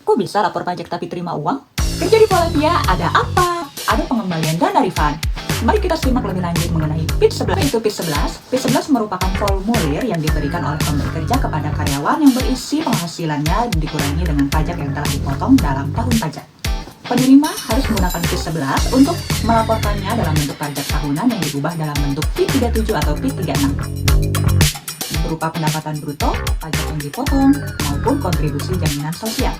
Kok bisa lapor pajak tapi terima uang? Kerja di Polandia ada apa? Ada pengembalian dana refund. Mari kita simak lebih lanjut mengenai PIT 11. Itu PIT 11. PIT 11 merupakan formulir yang diberikan oleh pemberi kerja kepada karyawan yang berisi penghasilannya dikurangi dengan pajak yang telah dipotong dalam tahun pajak. Penerima harus menggunakan PIT 11 untuk melaporkannya dalam bentuk pajak tahunan yang diubah dalam bentuk PIT 37 atau PIT 36. Berupa pendapatan bruto, pajak yang dipotong, maupun kontribusi jaminan sosial.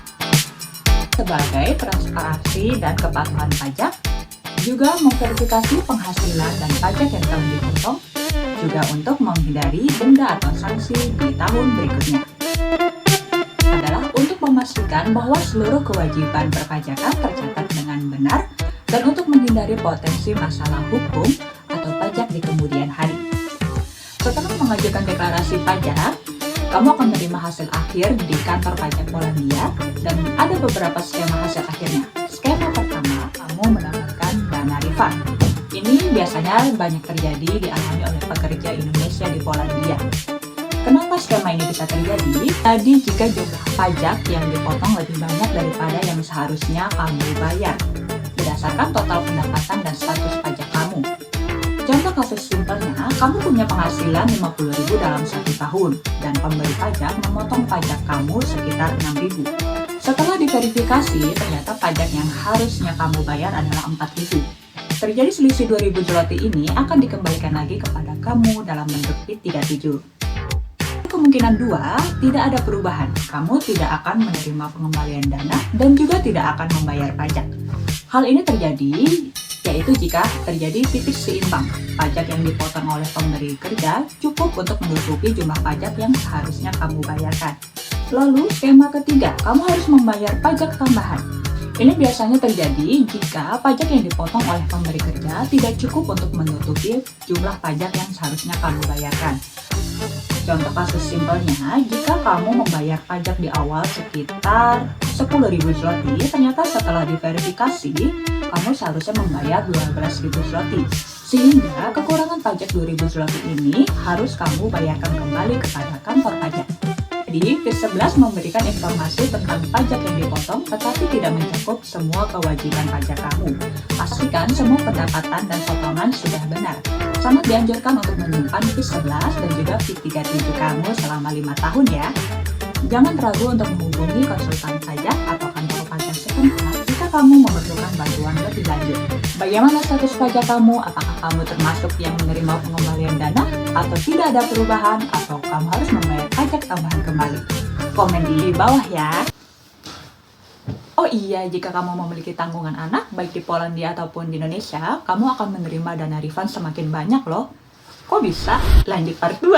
Sebagai transparansi dan kepatuhan pajak, juga memverifikasi penghasilan dan pajak yang telah dipotong, juga untuk menghindari denda atau sanksi di tahun berikutnya. Adalah untuk memastikan bahwa seluruh kewajiban perpajakan tercatat dengan benar dan untuk menghindari potensi masalah hukum atau pajak di kemudian hari. Setelah mengajukan deklarasi pajak, kamu akan menerima hasil akhir di kantor pajak Polandia dan ada beberapa skema hasil akhirnya. Skema pertama, kamu mendapatkan dana refund. Ini biasanya banyak terjadi dialami oleh pekerja Indonesia di Polandia. Kenapa skema ini bisa terjadi? Tadi jika jumlah pajak yang dipotong lebih banyak daripada yang seharusnya kamu bayar, berdasarkan total pendapatan dan status pajak kamu. Contoh kasus simpelnya, kamu punya penghasilan 50.000 dalam 1 tahun dan pemberi pajak memotong pajak kamu sekitar 6.000. Setelah diverifikasi, ternyata pajak yang harusnya kamu bayar adalah 4.000. Terjadi selisih 2.000 zloty ini akan dikembalikan lagi kepada kamu dalam bentuk PIT 37. Kemungkinan 2, tidak ada perubahan. Kamu tidak akan menerima pengembalian dana dan juga tidak akan membayar pajak. Hal ini terjadi yaitu jika terjadi titik seimbang. Pajak yang dipotong oleh pemberi kerja cukup untuk menutupi jumlah pajak yang seharusnya kamu bayarkan. Lalu, skema ketiga, kamu harus membayar pajak tambahan. Ini biasanya terjadi jika pajak yang dipotong oleh pemberi kerja tidak cukup untuk menutupi jumlah pajak yang seharusnya kamu bayarkan. Contoh kasus simpelnya, jika kamu membayar pajak di awal sekitar 10.000 zloty, ternyata setelah diverifikasi, kamu seharusnya membayar 12.000 zloty. Sehingga kekurangan pajak 2.000 zloty ini harus kamu bayarkan kembali kepada kantor pajak. Jadi, PIT 11 memberikan informasi tentang pajak yang dipotong tetapi tidak mencakup semua kewajiban pajak kamu. Pastikan semua pendapatan dan potongan sudah benar. Sangat dianjurkan untuk menyimpan PIT 11 dan juga PIT 37 kamu selama 5 tahun ya. Jangan ragu untuk menghubungi konsultan pajak atau kantor pajak setempat jika kamu memerlukan bantuan lebih lanjut. Bagaimana status pajak kamu? Apakah kamu termasuk yang menerima pengembalian dana? Atau tidak ada perubahan? Atau kamu harus membayar pajak tambahan kembali? Komen di bawah ya. Oh iya, jika kamu memiliki tanggungan anak, baik di Polandia ataupun di Indonesia, kamu akan menerima dana refund semakin banyak loh. Kok bisa? Lanjut part 2.